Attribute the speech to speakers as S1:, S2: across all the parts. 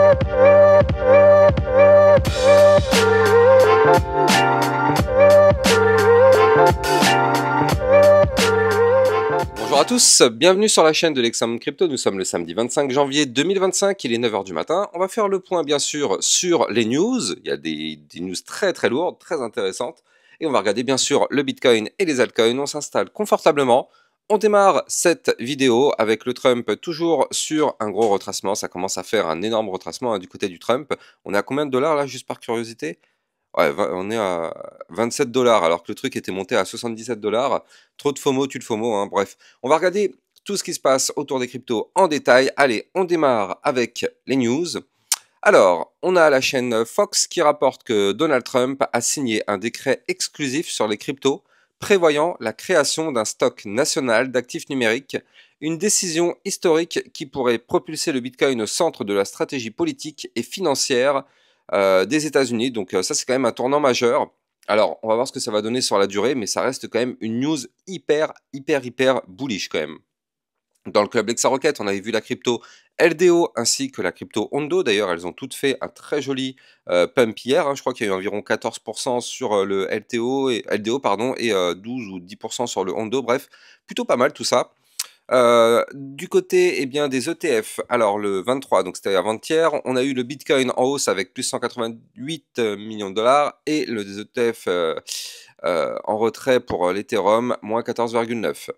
S1: Bonjour à tous, bienvenue sur la chaîne de l'Examen Crypto. Nous sommes le samedi 25 janvier 2025, il est 9 h du matin. On va faire le point bien sûr sur les news. Il y a des news très lourdes, très intéressantes. Et on va regarder bien sûr le Bitcoin et les altcoins. On s'installe confortablement. On démarre cette vidéo avec le Trump toujours sur un gros retracement. Ça commence à faire un énorme retracement du côté du Trump. On est à combien de dollars là, juste par curiosité? Ouais, on est à 27 dollars alors que le truc était monté à 77 dollars. Trop de FOMO, tu le FOMO, hein. Bref, on va regarder tout ce qui se passe autour des cryptos en détail. Allez, on démarre avec les news. Alors, on a la chaîne Fox qui rapporte que Donald Trump a signé un décret exclusif sur les cryptos prévoyant la création d'un stock national d'actifs numériques, une décision historique qui pourrait propulser le Bitcoin au centre de la stratégie politique et financière des États-Unis. Donc ça, c'est quand même un tournant majeur. Alors, on va voir ce que ça va donner sur la durée, mais ça reste quand même une news hyper bullish quand même. Dans le club LexaRocket, on avait vu la crypto LDO ainsi que la crypto Ondo. D'ailleurs, elles ont toutes fait un très joli pump hier. Je crois qu'il y a eu environ 14% sur le LDO pardon, et 12 ou 10% sur le Ondo. Bref, plutôt pas mal tout ça. Du côté des ETF, alors le 23, donc c'était avant-hier, on a eu le Bitcoin en hausse avec plus 188 millions de dollars et le des ETF en retrait pour l'Ethereum, moins 14,9.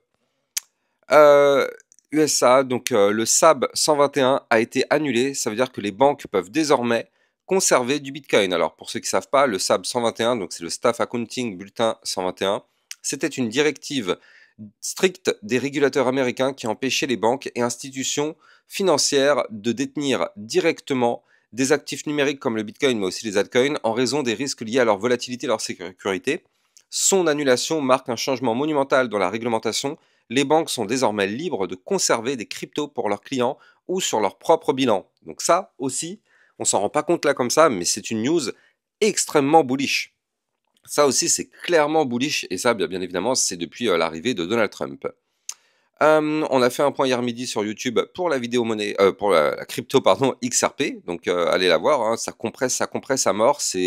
S1: USA, donc le SAB 121 a été annulé, ça veut dire que les banques peuvent désormais conserver du Bitcoin. Alors pour ceux qui ne savent pas, le SAB 121, donc c'est le Staff Accounting Bulletin 121, c'était une directive stricte des régulateurs américains qui empêchait les banques et institutions financières de détenir directement des actifs numériques comme le Bitcoin mais aussi les altcoins en raison des risques liés à leur volatilité et leur sécurité. Son annulation marque un changement monumental dans la réglementation. Les banques sont désormais libres de conserver des cryptos pour leurs clients ou sur leur propre bilan. Donc ça aussi, on s'en rend pas compte là comme ça, mais c'est une news extrêmement bullish. Ça aussi, c'est clairement bullish, et ça, bien évidemment, c'est depuis l'arrivée de Donald Trump. On a fait un point hier midi sur YouTube pour la vidéo monnaie, pour la crypto pardon XRP. Donc allez la voir, hein, ça compresse à mort. Ça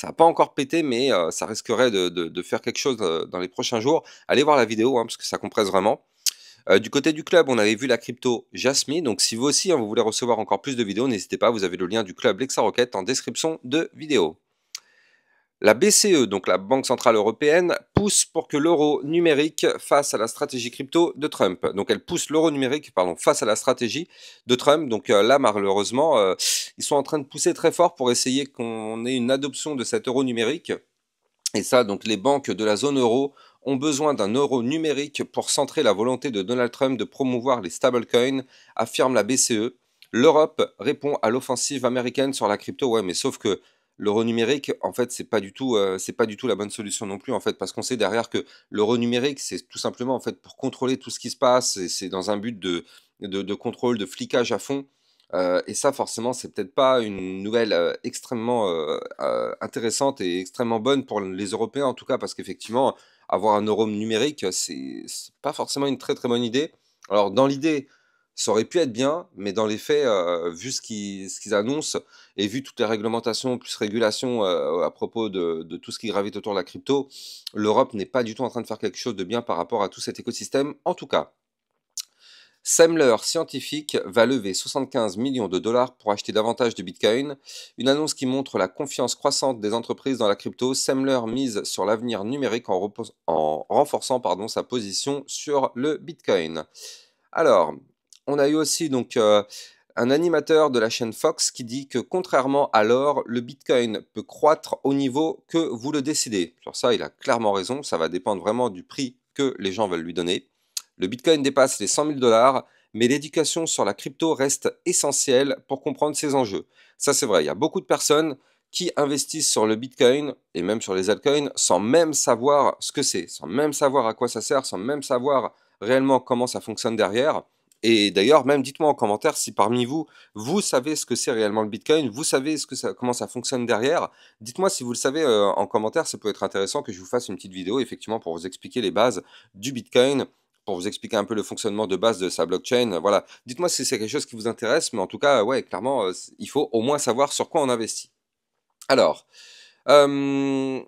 S1: n'a pas encore pété, mais ça risquerait de faire quelque chose dans les prochains jours. Allez voir la vidéo, parce que ça compresse vraiment. Du côté du club, on avait vu la crypto Jasmine. Donc si vous aussi vous voulez recevoir encore plus de vidéos, n'hésitez pas, vous avez le lien du club LexaRocket en description de vidéo. La BCE, donc la Banque Centrale Européenne, pousse pour que l'euro numérique face à la stratégie crypto de Trump. Donc elle pousse l'euro numérique face à la stratégie de Trump. Donc là, malheureusement, ils sont en train de pousser très fort pour essayer qu'on ait une adoption de cet euro numérique. Et ça, donc les banques de la zone euro ont besoin d'un euro numérique pour centrer la volonté de Donald Trump de promouvoir les stablecoins, affirme la BCE. L'Europe répond à l'offensive américaine sur la crypto. Ouais, mais sauf que l'euro numérique, en fait, c'est pas du tout la bonne solution non plus, en fait, parce qu'on sait derrière que l'euro numérique, c'est tout simplement en fait pour contrôler tout ce qui se passe. Et c'est dans un but de contrôle, de flicage à fond. Et ça, forcément, c'est peut-être pas une nouvelle extrêmement intéressante et extrêmement bonne pour les Européens, en tout cas, parce qu'effectivement, avoir un euro numérique, c'est pas forcément une très bonne idée. Alors, dans l'idée, ça aurait pu être bien, mais dans les faits, vu ce qu'ils annoncent et vu toutes les réglementations plus régulations à propos de tout ce qui gravite autour de la crypto, l'Europe n'est pas du tout en train de faire quelque chose de bien par rapport à tout cet écosystème, en tout cas. Semler Scientific va lever 75 millions de dollars pour acheter davantage de Bitcoin. Une annonce qui montre la confiance croissante des entreprises dans la crypto. Semler mise sur l'avenir numérique en renforçant sa position sur le Bitcoin. Alors, on a eu aussi donc un animateur de la chaîne Fox qui dit que contrairement à l'or, le Bitcoin peut croître au niveau que vous le décidez. Sur ça, il a clairement raison. Ça va dépendre vraiment du prix que les gens veulent lui donner. Le Bitcoin dépasse les 100 000 dollars, mais l'éducation sur la crypto reste essentielle pour comprendre ces enjeux. Ça, c'est vrai. Il y a beaucoup de personnes qui investissent sur le Bitcoin et même sur les altcoins sans même savoir ce que c'est, sans même savoir à quoi ça sert, sans même savoir réellement comment ça fonctionne derrière. Et d'ailleurs, même dites-moi en commentaire si parmi vous, vous savez ce que c'est réellement le Bitcoin, vous savez comment ça fonctionne derrière. Dites-moi si vous le savez en commentaire, ça peut être intéressant que je vous fasse une petite vidéo effectivement pour vous expliquer les bases du Bitcoin pour vous expliquer un peu le fonctionnement de base de sa blockchain. Voilà. Dites-moi si c'est quelque chose qui vous intéresse, mais en tout cas, ouais, clairement, il faut au moins savoir sur quoi on investit. Alors, Hem,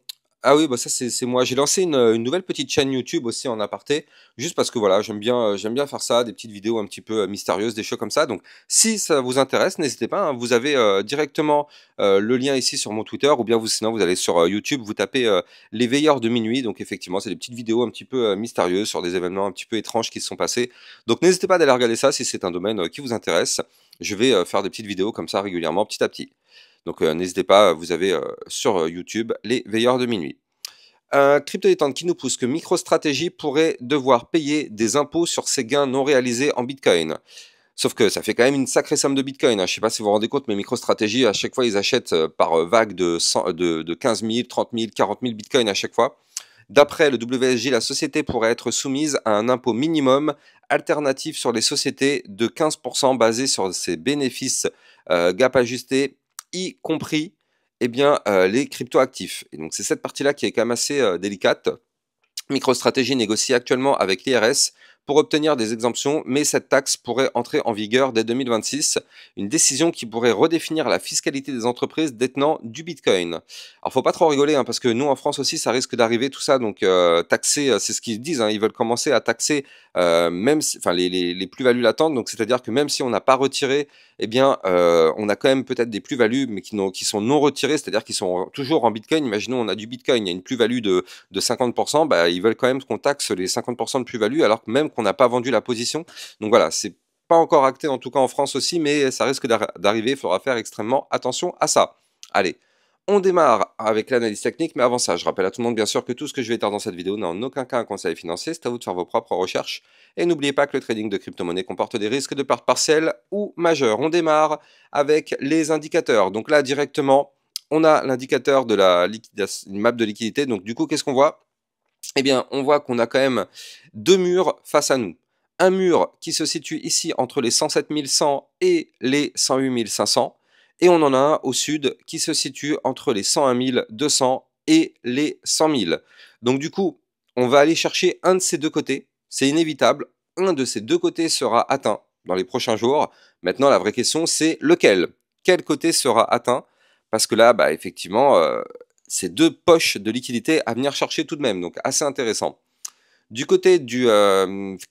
S1: ah oui, bah, ça c'est moi. J'ai lancé une nouvelle petite chaîne YouTube aussi en aparté, juste parce que voilà, j'aime bien faire ça, des petites vidéos un petit peu, mystérieuses, des choses comme ça. Donc si ça vous intéresse, n'hésitez pas, hein. Vous avez, directement, le lien ici sur mon Twitter ou bien sinon vous allez sur, YouTube, vous tapez, «Les veilleurs de minuit». Donc effectivement, c'est des petites vidéos un petit peu, mystérieuses sur des événements un petit peu étranges qui se sont passés. Donc n'hésitez pas d'aller regarder ça si c'est un domaine, qui vous intéresse. Je vais, faire des petites vidéos comme ça régulièrement, petit à petit. Donc n'hésitez pas, vous avez sur YouTube les veilleurs de minuit. Crypto Détente qui nous pousse que MicroStrategy pourrait devoir payer des impôts sur ses gains non réalisés en Bitcoin. Sauf que ça fait quand même une sacrée somme de Bitcoin, hein. Je ne sais pas si vous vous rendez compte, mais MicroStrategy, à chaque fois, ils achètent par vague de 15 000, 30 000, 40 000 Bitcoin à chaque fois. D'après le WSJ, la société pourrait être soumise à un impôt minimum alternatif sur les sociétés de 15% basé sur ses bénéfices gap ajustés, y compris eh bien, les cryptoactifs. Et donc c'est cette partie-là qui est quand même assez délicate. MicroStrategy négocie actuellement avec l'IRS pour obtenir des exemptions, mais cette taxe pourrait entrer en vigueur dès 2026, une décision qui pourrait redéfinir la fiscalité des entreprises détenant du Bitcoin. Alors faut pas trop rigoler, hein, parce que nous en France aussi ça risque d'arriver tout ça, donc taxer, c'est ce qu'ils disent, hein, ils veulent commencer à taxer même enfin, les plus-values latentes, donc c'est-à-dire que même si on n'a pas retiré, eh bien on a quand même peut-être des plus-values, mais qui sont non retirées, c'est-à-dire qu'ils sont toujours en Bitcoin. Imaginons on a du Bitcoin, il y a une plus-value de 50%, bah, ils veulent quand même qu'on taxe les 50% de plus-value, alors que même qu'on n'a pas vendu la position. Donc voilà, c'est pas encore acté, en tout cas en France aussi, mais ça risque d'arriver, il faudra faire extrêmement attention à ça. Allez, on démarre avec l'analyse technique, mais avant ça, je rappelle à tout le monde bien sûr que tout ce que je vais dire dans cette vidéo n'est en aucun cas un conseil financier, c'est à vous de faire vos propres recherches. Et n'oubliez pas que le trading de crypto-monnaie comporte des risques de perte partielle ou majeure. On démarre avec les indicateurs. Donc là, directement, on a l'indicateur de la une map de liquidité. Donc du coup, qu'est-ce qu'on voit? Eh bien, on voit qu'on a quand même deux murs face à nous. Un mur qui se situe ici entre les 107 100 et les 108 500. Et on en a un au sud qui se situe entre les 101 200 et les 100 000. Donc du coup, on va aller chercher un de ces deux côtés. C'est inévitable. Un de ces deux côtés sera atteint dans les prochains jours. Maintenant, la vraie question, c'est lequel? Quel côté sera atteint? Parce que là, bah, effectivement, ces deux poches de liquidité à venir chercher tout de même, donc assez intéressant. Du côté du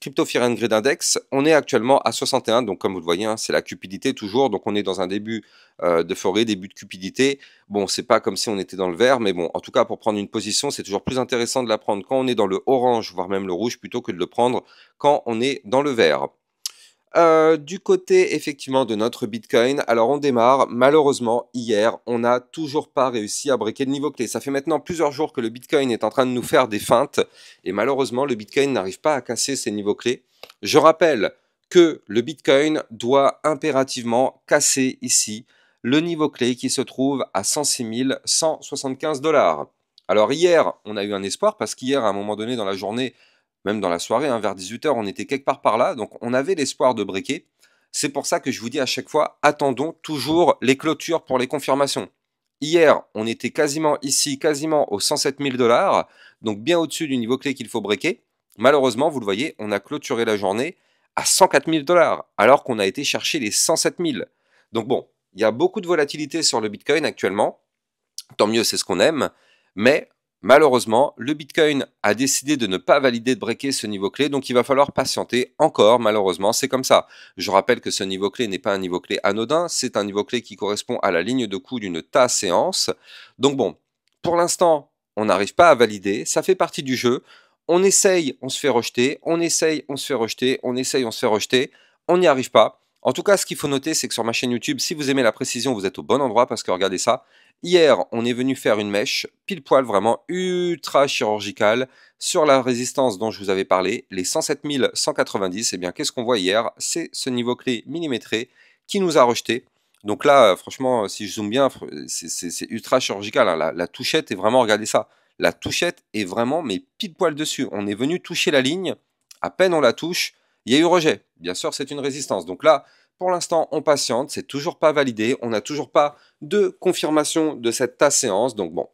S1: Crypto Fear and Greed Index, on est actuellement à 61, donc comme vous le voyez, hein, c'est la cupidité toujours, donc on est dans un début d'euphorie, début de cupidité. Bon, c'est pas comme si on était dans le vert, mais bon, en tout cas, pour prendre une position, c'est toujours plus intéressant de la prendre quand on est dans le orange, voire même le rouge, plutôt que de le prendre quand on est dans le vert. Du côté effectivement de notre Bitcoin, alors on démarre. Malheureusement, hier, on n'a toujours pas réussi à breaker le niveau clé. Ça fait maintenant plusieurs jours que le Bitcoin est en train de nous faire des feintes et malheureusement, le Bitcoin n'arrive pas à casser ces niveaux clés. Je rappelle que le Bitcoin doit impérativement casser ici le niveau clé qui se trouve à 106 175 $. Alors hier, on a eu un espoir parce qu'hier, à un moment donné dans la journée, même dans la soirée, hein, vers 18 h, on était quelque part par là, donc on avait l'espoir de breaker. C'est pour ça que je vous dis à chaque fois, attendons toujours les clôtures pour les confirmations. Hier, on était quasiment ici, quasiment aux 107 000 $, donc bien au-dessus du niveau clé qu'il faut breaker. Malheureusement, vous le voyez, on a clôturé la journée à 104 000 $, alors qu'on a été chercher les 107 000. Donc bon, il y a beaucoup de volatilité sur le Bitcoin actuellement. Tant mieux, c'est ce qu'on aime, mais malheureusement, le Bitcoin a décidé de ne pas valider de breaker ce niveau clé, donc il va falloir patienter encore, malheureusement, c'est comme ça. Je rappelle que ce niveau clé n'est pas un niveau clé anodin, c'est un niveau clé qui correspond à la ligne de coup d'une ta séance. Donc bon, pour l'instant, on n'arrive pas à valider, ça fait partie du jeu. On essaye, on se fait rejeter, on essaye, on se fait rejeter, on essaye, on se fait rejeter, on n'y arrive pas. En tout cas, ce qu'il faut noter, c'est que sur ma chaîne YouTube, si vous aimez la précision, vous êtes au bon endroit parce que regardez ça. Hier, on est venu faire une mèche, pile poil, vraiment ultra chirurgicale, sur la résistance dont je vous avais parlé, les 107 190. Eh bien, qu'est-ce qu'on voit hier? C'est ce niveau clé millimétré qui nous a rejeté. Donc là, franchement, si je zoome bien, c'est ultra chirurgical, hein. La touchette est vraiment, regardez ça, la touchette est vraiment, mais pile poil dessus. On est venu toucher la ligne, à peine on la touche, il y a eu rejet. Bien sûr, c'est une résistance. Donc là, pour l'instant, on patiente, c'est toujours pas validé, on n'a toujours pas de confirmation de cette ta séance. Donc bon,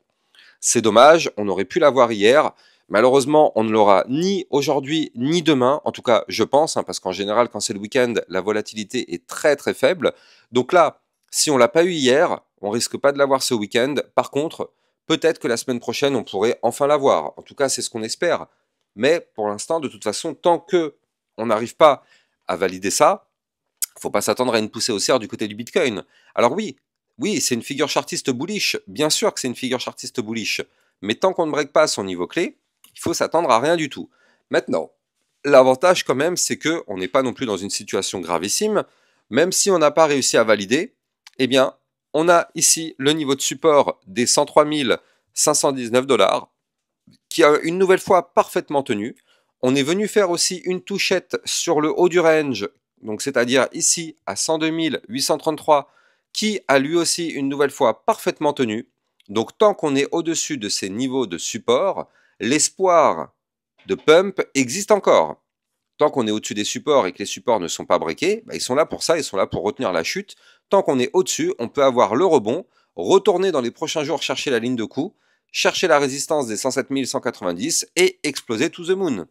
S1: c'est dommage, on aurait pu l'avoir hier. Malheureusement, on ne l'aura ni aujourd'hui ni demain, en tout cas je pense, hein, parce qu'en général quand c'est le week-end, la volatilité est très très faible. Donc là, si on l'a pas eu hier, on risque pas de l'avoir ce week-end. Par contre, peut-être que la semaine prochaine, on pourrait enfin l'avoir. En tout cas, c'est ce qu'on espère. Mais pour l'instant, de toute façon, tant que on n'arrive pas à valider ça, faut pas s'attendre à une poussée haussière du côté du Bitcoin. Alors oui, oui, c'est une figure chartiste bullish. Bien sûr que c'est une figure chartiste bullish. Mais tant qu'on ne break pas son niveau clé, il faut s'attendre à rien du tout. Maintenant, l'avantage quand même, c'est que on n'est pas non plus dans une situation gravissime. Même si on n'a pas réussi à valider, eh bien, on a ici le niveau de support des 103 519 $, qui a une nouvelle fois parfaitement tenu. On est venu faire aussi une touchette sur le haut du range, donc c'est-à-dire ici à 102 833, qui a lui aussi une nouvelle fois parfaitement tenu. Donc tant qu'on est au-dessus de ces niveaux de support, l'espoir de pump existe encore. Tant qu'on est au-dessus des supports et que les supports ne sont pas breakés, bah ils sont là pour ça, ils sont là pour retenir la chute. Tant qu'on est au-dessus, on peut avoir le rebond, retourner dans les prochains jours chercher la ligne de coup, chercher la résistance des 107 190 et exploser to the moon.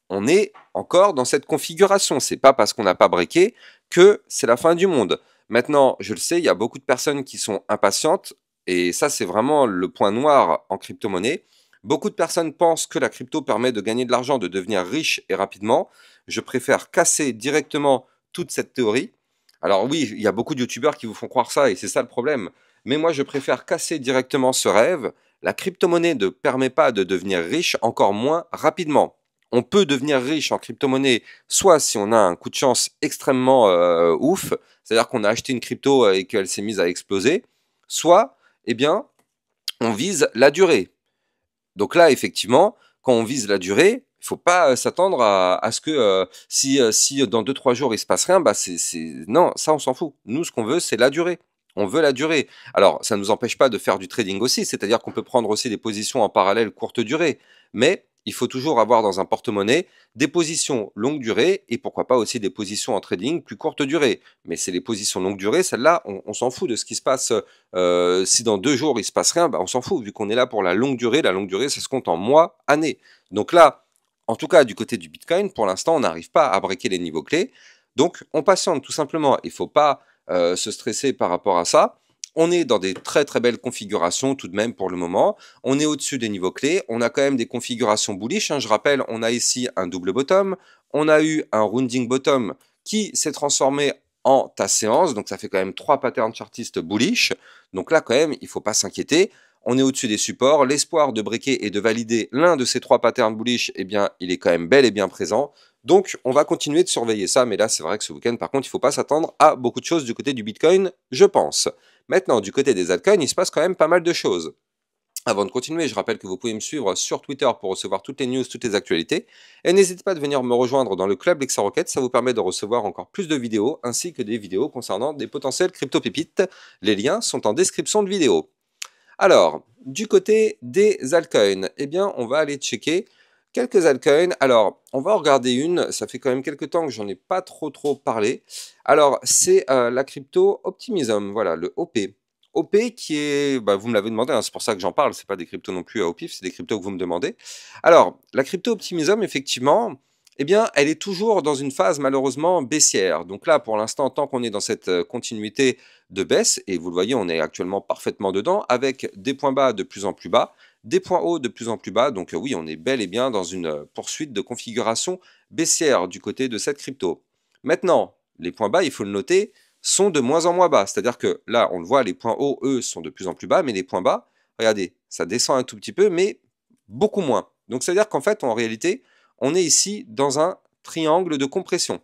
S1: On est encore dans cette configuration. C'est pas parce qu'on n'a pas breaké que c'est la fin du monde. Maintenant, je le sais, il y a beaucoup de personnes qui sont impatientes et ça, c'est vraiment le point noir en crypto-monnaie. Beaucoup de personnes pensent que la crypto permet de gagner de l'argent, de devenir riche et rapidement. Je préfère casser directement toute cette théorie. Alors oui, il y a beaucoup de youtubeurs qui vous font croire ça et c'est ça le problème. Mais moi, je préfère casser directement ce rêve. La crypto-monnaie ne permet pas de devenir riche, encore moins rapidement. On peut devenir riche en crypto-monnaie soit si on a un coup de chance extrêmement ouf, c'est-à-dire qu'on a acheté une crypto et qu'elle s'est mise à exploser, soit, eh bien, on vise la durée. Donc là, effectivement, quand on vise la durée, il faut pas s'attendre à ce que si dans 2-3 jours il se passe rien, bah non, ça on s'en fout. Nous, ce qu'on veut, c'est la durée. On veut la durée. Alors, ça ne nous empêche pas de faire du trading aussi, c'est-à-dire qu'on peut prendre aussi des positions en parallèle courte durée. Mais il faut toujours avoir dans un porte-monnaie des positions longue durée et pourquoi pas aussi des positions en trading plus courte durée. Mais c'est les positions longue durée, celles-là, on s'en fout de ce qui se passe. Si dans 2 jours il se passe rien, bah, on s'en fout, vu qu'on est là pour la longue durée. La longue durée, ça se compte en mois, années. Donc là, en tout cas, du côté du Bitcoin, pour l'instant, on n'arrive pas à breaker les niveaux clés. Donc, on patiente tout simplement. Il ne faut pas se stresser par rapport à ça. On est dans des très très belles configurations tout de même pour le moment. On est au-dessus des niveaux clés. On a quand même des configurations bullish, hein. Je rappelle, on a ici un double bottom. On a eu un rounding bottom qui s'est transformé en ta séance. Donc ça fait quand même 3 patterns chartistes bullish. Donc là quand même, il ne faut pas s'inquiéter. On est au-dessus des supports. L'espoir de breaker et de valider l'un de ces 3 patterns bullish, eh bien, il est quand même bel et bien présent. Donc, on va continuer de surveiller ça. Mais là, c'est vrai que ce week-end, par contre, il ne faut pas s'attendre à beaucoup de choses du côté du Bitcoin, je pense. Maintenant, du côté des altcoins, il se passe quand même pas mal de choses. Avant de continuer, je rappelle que vous pouvez me suivre sur Twitter pour recevoir toutes les news, toutes les actualités. Et n'hésitez pas à venir me rejoindre dans le club Lexa Rocket, ça vous permet de recevoir encore plus de vidéos, ainsi que des vidéos concernant des potentielles crypto-pépites. Les liens sont en description de vidéo. Alors, du côté des altcoins, eh bien, on va aller checker quelques altcoins. Alors, on va en regarder une, ça fait quand même quelques temps que j'en ai pas trop parlé. Alors, c'est la crypto Optimism, voilà, le OP. OP qui est, bah, vous me l'avez demandé, hein, c'est pour ça que j'en parle, c'est pas des cryptos non plus au pif, c'est des cryptos que vous me demandez. Alors, la crypto Optimism, effectivement, eh bien, elle est toujours dans une phase malheureusement baissière. Donc là, pour l'instant, tant qu'on est dans cette continuité de baisse, et vous le voyez, on est actuellement parfaitement dedans, avec des points bas de plus en plus bas, des points hauts de plus en plus bas. Donc oui, on est bel et bien dans une poursuite de configuration baissière du côté de cette crypto. Maintenant, les points bas, il faut le noter, sont de moins en moins bas. C'est-à-dire que là, on le voit, les points hauts, eux, sont de plus en plus bas, mais les points bas, regardez, ça descend un tout petit peu, mais beaucoup moins. Donc c'est-à-dire qu'en fait, en réalité, on est ici dans un triangle de compression.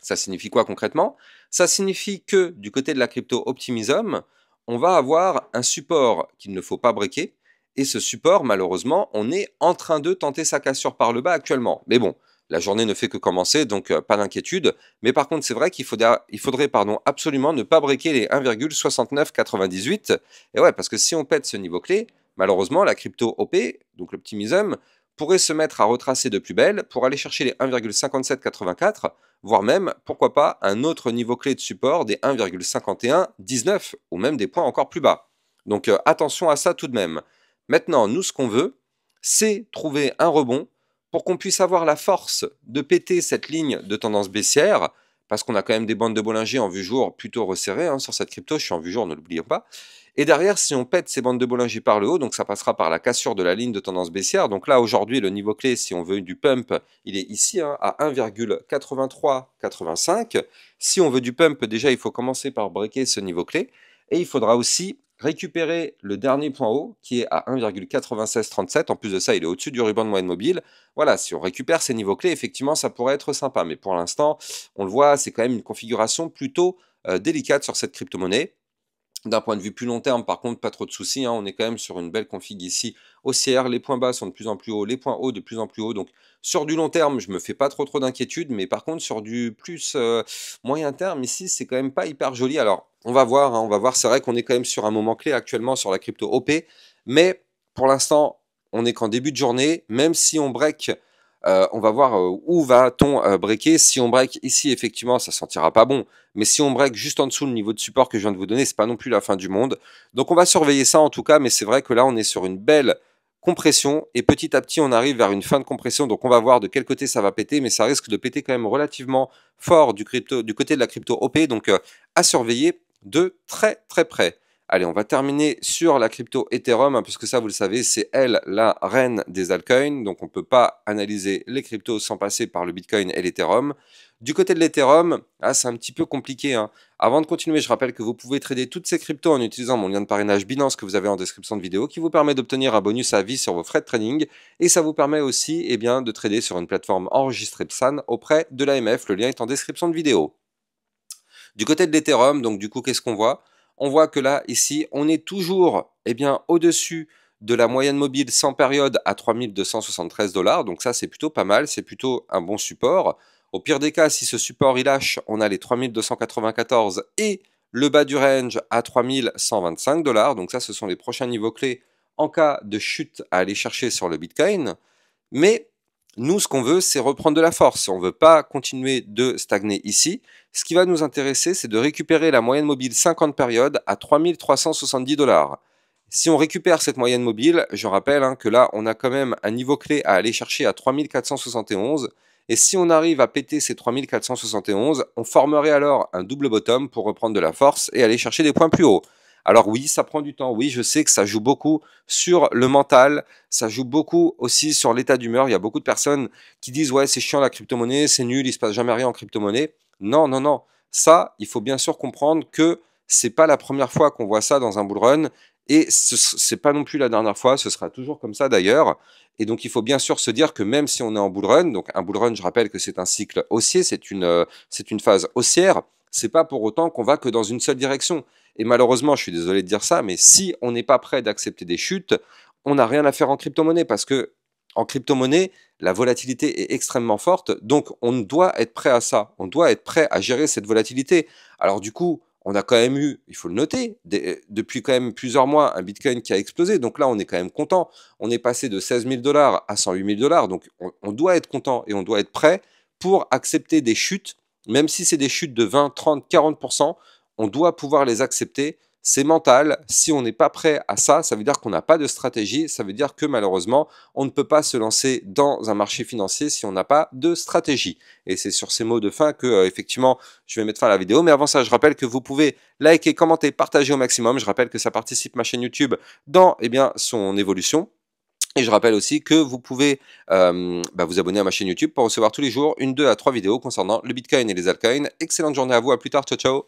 S1: Ça signifie quoi concrètement? Ça signifie que du côté de la crypto Optimism, on va avoir un support qu'il ne faut pas breaker. Et ce support, malheureusement, on est en train de tenter sa cassure par le bas actuellement. Mais bon, la journée ne fait que commencer, donc pas d'inquiétude. Mais par contre, c'est vrai qu'il faudrait absolument ne pas breaker les 1,6998. Et ouais, parce que si on pète ce niveau clé, malheureusement, la crypto OP, donc l'Optimism, pourrait se mettre à retracer de plus belle pour aller chercher les 1,5784, voire même, pourquoi pas, un autre niveau clé de support des 1,5119, ou même des points encore plus bas. Donc attention à ça tout de même. Maintenant, nous, ce qu'on veut, c'est trouver un rebond pour qu'on puisse avoir la force de péter cette ligne de tendance baissière, parce qu'on a quand même des bandes de Bollinger en vue jour plutôt resserrées sur cette crypto, je suis en vue jour, ne l'oubliez pas. Et derrière, si on pète ces bandes de Bollinger par le haut, donc ça passera par la cassure de la ligne de tendance baissière. Donc là, aujourd'hui, le niveau clé, si on veut du pump, il est ici à 1,8385. Si on veut du pump, déjà, il faut commencer par breaker ce niveau clé. Et il faudra aussi récupérer le dernier point haut qui est à 1,9637. En plus de ça, il est au-dessus du ruban de moyenne mobile. Voilà, si on récupère ces niveaux clés, effectivement, ça pourrait être sympa. Mais pour l'instant, on le voit, c'est quand même une configuration plutôt délicate sur cette crypto-monnaie. D'un point de vue plus long terme, par contre, pas trop de soucis. On est quand même sur une belle config ici haussière. Les points bas sont de plus en plus hauts, les points hauts de plus en plus hauts. Donc, sur du long terme, je me fais pas trop d'inquiétude. Mais par contre, sur du plus moyen terme, ici, c'est quand même pas hyper joli. Alors, on va voir. On va voir. C'est vrai qu'on est quand même sur un moment clé actuellement sur la crypto OP. Mais pour l'instant, on n'est qu'en début de journée. Même si on break, on va voir où va-t-on breaker. Si on break ici, effectivement, ça sentira pas bon. Mais si on break juste en dessous le niveau de support que je viens de vous donner, c'est pas non plus la fin du monde. Donc on va surveiller ça en tout cas, mais c'est vrai que là on est sur une belle compression et petit à petit on arrive vers une fin de compression. Donc on va voir de quel côté ça va péter, mais ça risque de péter quand même relativement fort du côté de la crypto OP. Donc à surveiller de très très près. Allez, on va terminer sur la crypto Ethereum, puisque ça, vous le savez, c'est elle la reine des altcoins. Donc, on ne peut pas analyser les cryptos sans passer par le Bitcoin et l'Ethereum. Du côté de l'Ethereum, c'est un petit peu compliqué. Avant de continuer, je rappelle que vous pouvez trader toutes ces cryptos en utilisant mon lien de parrainage Binance que vous avez en description de vidéo, qui vous permet d'obtenir un bonus à vie sur vos frais de trading. Et ça vous permet aussi de trader sur une plateforme enregistrée PSAN auprès de l'AMF. Le lien est en description de vidéo. Du côté de l'Ethereum, donc du coup, qu'est-ce qu'on voit? On voit que là, ici, on est toujours au-dessus de la moyenne mobile sans période à 3273 $. Donc ça, c'est plutôt pas mal, c'est plutôt un bon support. Au pire des cas, si ce support il lâche, on a les 3294 et le bas du range à 3125 $. Donc ça, ce sont les prochains niveaux clés en cas de chute à aller chercher sur le Bitcoin. Mais nous, ce qu'on veut, c'est reprendre de la force. On ne veut pas continuer de stagner ici. Ce qui va nous intéresser, c'est de récupérer la moyenne mobile 50 périodes à 3370 $. Si on récupère cette moyenne mobile, je rappelle que là, on a quand même un niveau clé à aller chercher à 3471. Et si on arrive à péter ces 3471, on formerait alors un double bottom pour reprendre de la force et aller chercher des points plus hauts. Alors oui, ça prend du temps. Oui, je sais que ça joue beaucoup sur le mental. Ça joue beaucoup aussi sur l'état d'humeur. Il y a beaucoup de personnes qui disent « Ouais, c'est chiant la crypto-monnaie, c'est nul, il se passe jamais rien en crypto-monnaie. » Non, non, non. Ça, il faut bien sûr comprendre que c'est pas la première fois qu'on voit ça dans un bull run. Et c'est pas non plus la dernière fois, ce sera toujours comme ça d'ailleurs. Et donc il faut bien sûr se dire que même si on est en bull run, donc un bull run, je rappelle que c'est un cycle haussier, c'est une phase haussière, c'est pas pour autant qu'on va que dans une seule direction. Et malheureusement, je suis désolé de dire ça, mais si on n'est pas prêt d'accepter des chutes, on n'a rien à faire en crypto-monnaie parce que en crypto-monnaie, la volatilité est extrêmement forte, donc on doit être prêt à ça, on doit être prêt à gérer cette volatilité. Alors du coup, on a quand même eu, il faut le noter, depuis quand même plusieurs mois, un Bitcoin qui a explosé. Donc là, on est quand même content. On est passé de 16 000 $ à 108 000 $. Donc on doit être content et on doit être prêt pour accepter des chutes, même si c'est des chutes de 20, 30, 40%, on doit pouvoir les accepter. C'est mental. Si on n'est pas prêt à ça, ça veut dire qu'on n'a pas de stratégie. Ça veut dire que malheureusement, on ne peut pas se lancer dans un marché financier si on n'a pas de stratégie. Et c'est sur ces mots de fin que, effectivement, je vais mettre fin à la vidéo. Mais avant ça, je rappelle que vous pouvez liker, commenter, partager au maximum. Je rappelle que ça participe ma chaîne YouTube dans son évolution. Et je rappelle aussi que vous pouvez vous abonner à ma chaîne YouTube pour recevoir tous les jours 1, 2 à 3 vidéos concernant le Bitcoin et les altcoins. Excellente journée à vous, à plus tard, ciao ciao.